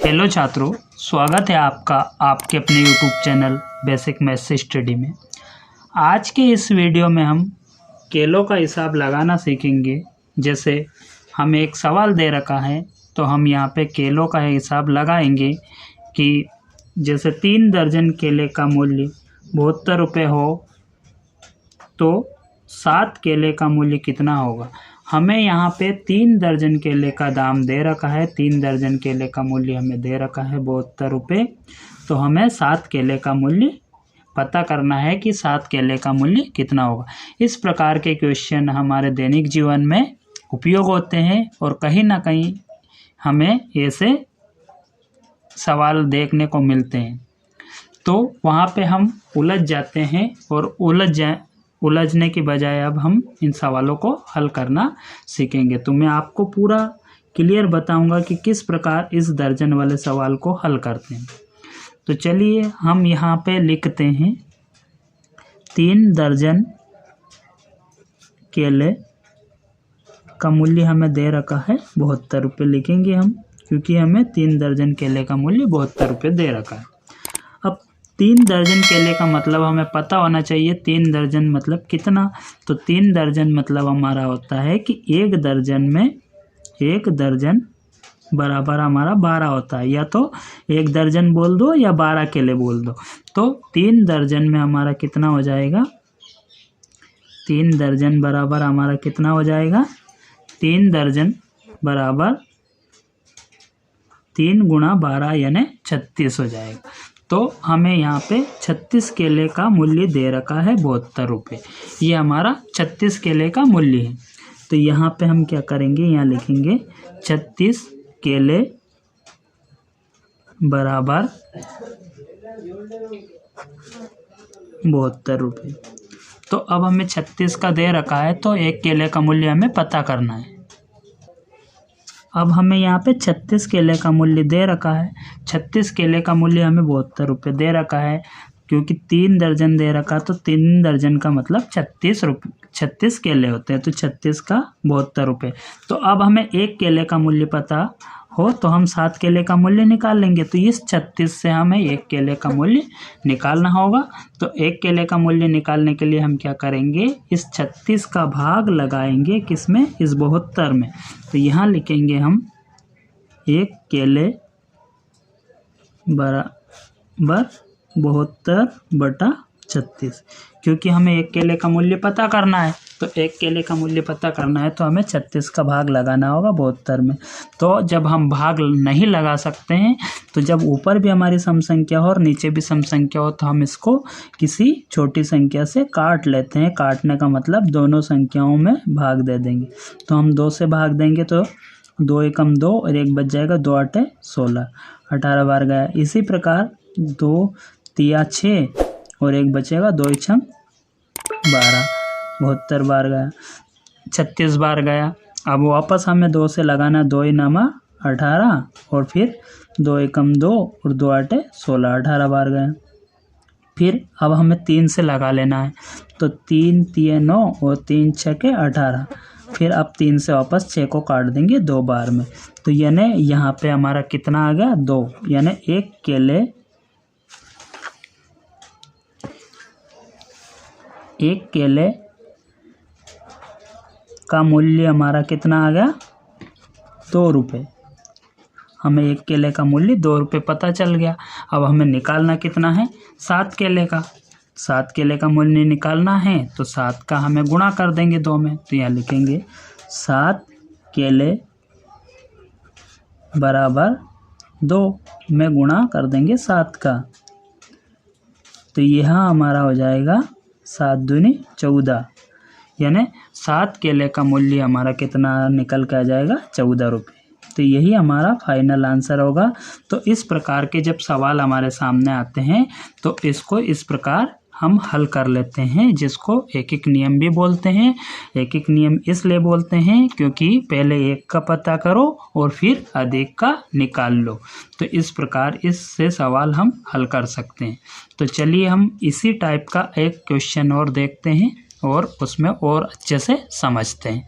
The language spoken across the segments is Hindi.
हेलो छात्रों, स्वागत है आपका आपके अपने YouTube channel basic maths study में। आज के इस वीडियो में हम केलों का हिसाब लगाना सीखेंगे। जैसे हमें एक सवाल दे रखा है तो हम यहाँ पे केलों का हिसाब लगाएंगे कि जैसे 3 दर्जन केले का मूल्य 72 रुपये हो तो 7 केले का मूल्य कितना होगा। हमें यहाँ पे 3 दर्जन केले का दाम दे रखा है, 3 दर्जन केले का मूल्य हमें दे रखा है 72 रुपये। तो हमें 7 केले का मूल्य पता करना है कि 7 केले का मूल्य कितना होगा। इस प्रकार के क्वेश्चन हमारे दैनिक जीवन में उपयोग होते हैं और कहीं ना कहीं हमें ऐसे सवाल देखने को मिलते हैं, तो वहाँ पे हम उलझ जाते हैं और उलझने की बजाय अब हम इन सवालों को हल करना सीखेंगे। तो मैं आपको पूरा क्लियर बताऊंगा कि किस प्रकार इस दर्जन वाले सवाल को हल करते हैं। तो चलिए हम यहाँ पे लिखते हैं 3 दर्जन केले का मूल्य हमें दे रखा है 72 रुपये लिखेंगे हम, क्योंकि हमें 3 दर्जन केले का मूल्य 72 रुपये दे रखा है। अब 3 दर्जन केले का मतलब हमें पता होना चाहिए 3 दर्जन मतलब कितना। तो 3 दर्जन मतलब हमारा होता है कि 1 दर्जन में 1 दर्जन बराबर हमारा 12 होता है, या तो 1 दर्जन बोल दो या 12 केले बोल दो। तो 3 दर्जन में हमारा कितना हो जाएगा, 3 दर्जन बराबर हमारा कितना हो जाएगा, 3 दर्जन बराबर 3 गुणा 12 यानी 36 हो जाएगा। तो हमें यहाँ पे 36 केले का मूल्य दे रखा है 72 रुपये। ये हमारा 36 केले का मूल्य है। तो यहाँ पे हम क्या करेंगे, यहाँ लिखेंगे 36 केले बराबर 72 रुपये। तो अब हमें 36 का दे रखा है तो 1 केले का मूल्य हमें पता करना है। अब हमें यहाँ पे 36 केले का मूल्य दे रखा है, 36 केले का मूल्य हमें 72 रुपये दे रखा है, क्योंकि 3 दर्जन दे रखा तो 3 दर्जन का मतलब 36 केले होते हैं, तो 36 का 72 रुपये। तो अब हमें 1 केले का मूल्य पता हो तो हम 7 केले का मूल्य निकाल लेंगे। तो इस 36 से हमें 1 केले का मूल्य निकालना होगा। तो 1 केले का मूल्य निकालने के लिए हम क्या करेंगे, इस 36 का भाग लगाएंगे किसमें, इस 72 में। तो यहाँ लिखेंगे हम 1 केले बराबर 72/36, क्योंकि हमें 1 केले का मूल्य पता करना है। तो 1 केले का मूल्य पता करना है तो हमें 36 का भाग लगाना होगा 72 में। तो जब हम भाग नहीं लगा सकते हैं, तो जब ऊपर भी हमारी सम संख्या हो और नीचे भी सम संख्या हो तो हम इसको किसी छोटी संख्या से काट लेते हैं। काटने का मतलब दोनों संख्याओं में भाग दे देंगे। तो हम 2 से भाग देंगे तो 2 एकम 2 और 1 बच जाएगा, 2 8 16, 18 बार गया। इसी प्रकार 2 3 6 और 1 बचेगा, 2 6 12, 72 बार गया, 36 बार गया। अब वापस हमें 2 से लगाना, 2 9 18 और फिर 2 एकम 2 और 2 8 16, 18 बार गया। फिर अब हमें 3 से लगा लेना है, तो 3 3 9 और 3 6 18। फिर अब 3 से वापस 6 को काट देंगे 2 बार में। तो यानी यहाँ पे हमारा कितना आ गया, 2, यानी 1 केले का मूल्य हमारा कितना आ गया, 2 रुपये। हमें 1 केले का मूल्य 2 रुपये पता चल गया। अब हमें निकालना कितना है, 7 केले का। 7 केले का मूल्य निकालना है तो 7 का हमें गुणा कर देंगे 2 में। तो यहाँ लिखेंगे 7 केले बराबर 2 में गुणा कर देंगे 7 का। तो यहाँ हमारा हो जाएगा 7 दूनी 14, यानी 7 केले का मूल्य हमारा कितना निकल के आ जाएगा, 14 रुपये। तो यही हमारा फाइनल आंसर होगा। तो इस प्रकार के जब सवाल हमारे सामने आते हैं तो इसको इस प्रकार हम हल कर लेते हैं, जिसको एक एक नियम भी बोलते हैं। एक एक नियम इसलिए बोलते हैं क्योंकि पहले 1 का पता करो और फिर अधिक का निकाल लो। तो इस प्रकार इससे सवाल हम हल कर सकते हैं। तो चलिए हम इसी टाइप का एक क्वेश्चन और देखते हैं और उसमें और अच्छे से समझते हैं।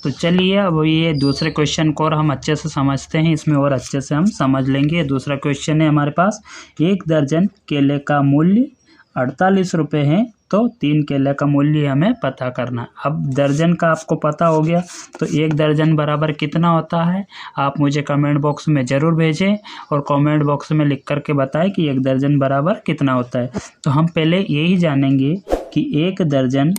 तो चलिए अब ये दूसरे क्वेश्चन को और हम अच्छे से समझते हैं, इसमें और अच्छे से हम समझ लेंगे। दूसरा क्वेश्चन है हमारे पास, 1 दर्जन केले का मूल्य 48 रुपये है, तो 3 केले का मूल्य हमें पता करना। अब दर्जन का आपको पता हो गया, तो 1 दर्जन बराबर कितना होता है आप मुझे कमेंट बॉक्स में ज़रूर भेजें और कमेंट बॉक्स में लिख करके बताएं कि 1 दर्जन बराबर कितना होता है। तो हम पहले यही जानेंगे कि 1 दर्जन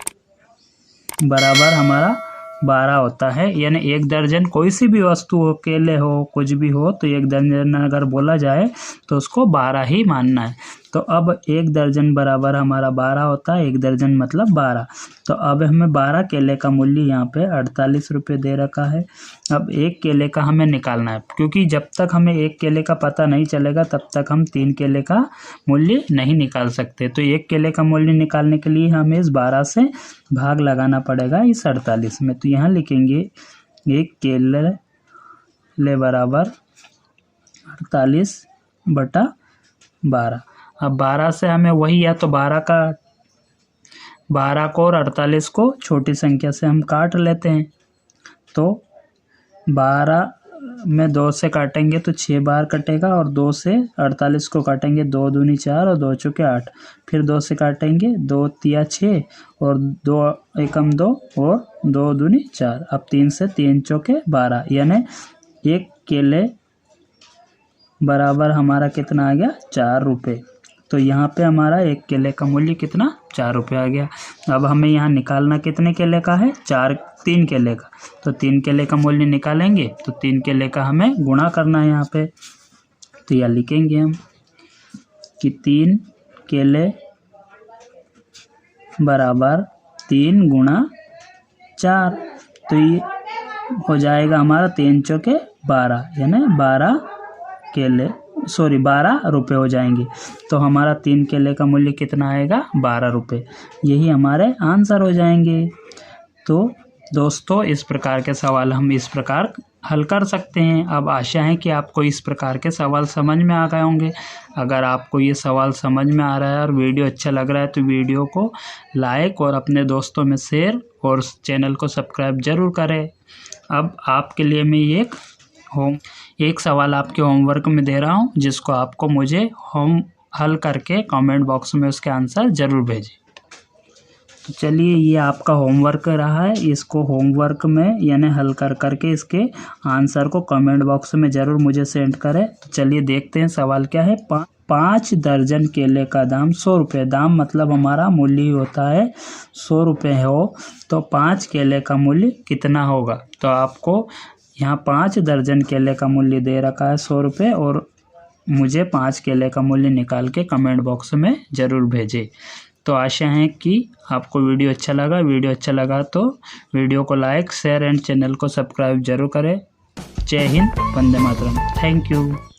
बराबर हमारा 12 होता है, यानी 1 दर्जन कोई सी भी वस्तु हो, केले हो, कुछ भी हो, तो 1 दर्जन अगर बोला जाए तो उसको 12 ही मानना है। तो अब 1 दर्जन बराबर हमारा 12 होता है, 1 दर्जन मतलब 12। तो अब हमें 12 केले का मूल्य यहाँ पे 48 रुपये दे रखा है। अब 1 केले का हमें निकालना है, क्योंकि जब तक हमें 1 केले का पता नहीं चलेगा तब तक हम 3 केले का मूल्य नहीं निकाल सकते। तो 1 केले का मूल्य निकालने के लिए हमें इस 12 से भाग लगाना पड़ेगा इस 48 में। तो यहाँ लिखेंगे 1 केले बराबर 48/12। अब 12 से हमें वही, या तो 12 को और 48 को छोटी संख्या से हम काट लेते हैं। तो 12 में 2 से काटेंगे तो 6 बार कटेगा, और 2 से 48 को काटेंगे 2 दूनी 4 और 2 चौके 8। फिर 2 से काटेंगे 2 तिया 6 और 2 एकम 2 और 2 दूनी 4। अब 3 से 3 चौके 12, यानी 1 केले बराबर हमारा कितना आ गया 4 रुपये। तो यहाँ पे हमारा 1 केले का मूल्य कितना 4 रुपये आ गया। अब हमें यहाँ निकालना कितने केले का है 3 केले का। तो 3 केले का मूल्य निकालेंगे तो 3 केले का हमें गुणा करना है यहाँ पे। तो यह लिखेंगे हम कि 3 केले बराबर 3 गुणा 4। तो ये हो जाएगा हमारा 3 चौके 12, यानी 12 रुपये हो जाएंगे। तो हमारा 3 केले का मूल्य कितना आएगा 12 रुपये। यही हमारे आंसर हो जाएंगे। तो दोस्तों, इस प्रकार के सवाल हम इस प्रकार हल कर सकते हैं। अब आशा है कि आपको इस प्रकार के सवाल समझ में आ गए होंगे। अगर आपको ये सवाल समझ में आ रहा है और वीडियो अच्छा लग रहा है तो वीडियो को लाइक और अपने दोस्तों में शेयर और चैनल को सब्सक्राइब ज़रूर करें। अब आपके लिए मैं एक सवाल आपके होमवर्क में दे रहा हूँ, जिसको आपको मुझे हल करके कमेंट बॉक्स में उसके आंसर ज़रूर भेजें। तो चलिए, ये आपका होमवर्क रहा है। इसको होमवर्क में यानी हल करके इसके आंसर को कमेंट बॉक्स में ज़रूर मुझे सेंड करें। तो चलिए देखते हैं सवाल क्या है। 5 दर्जन केले का दाम 100 रुपये। दाम मतलब हमारा मूल्य होता है 100 रुपये हो, तो 5 केले का मूल्य कितना होगा। तो आपको यहाँ 5 दर्जन केले का मूल्य दे रखा है 100 रुपये, और मुझे 5 केले का मूल्य निकाल के कमेंट बॉक्स में ज़रूर भेजें। तो आशा है कि आपको वीडियो अच्छा लगा। वीडियो अच्छा लगा तो वीडियो को लाइक, शेयर एंड चैनल को सब्सक्राइब जरूर करें। जय हिंद, वंदे मातरम। Thank you.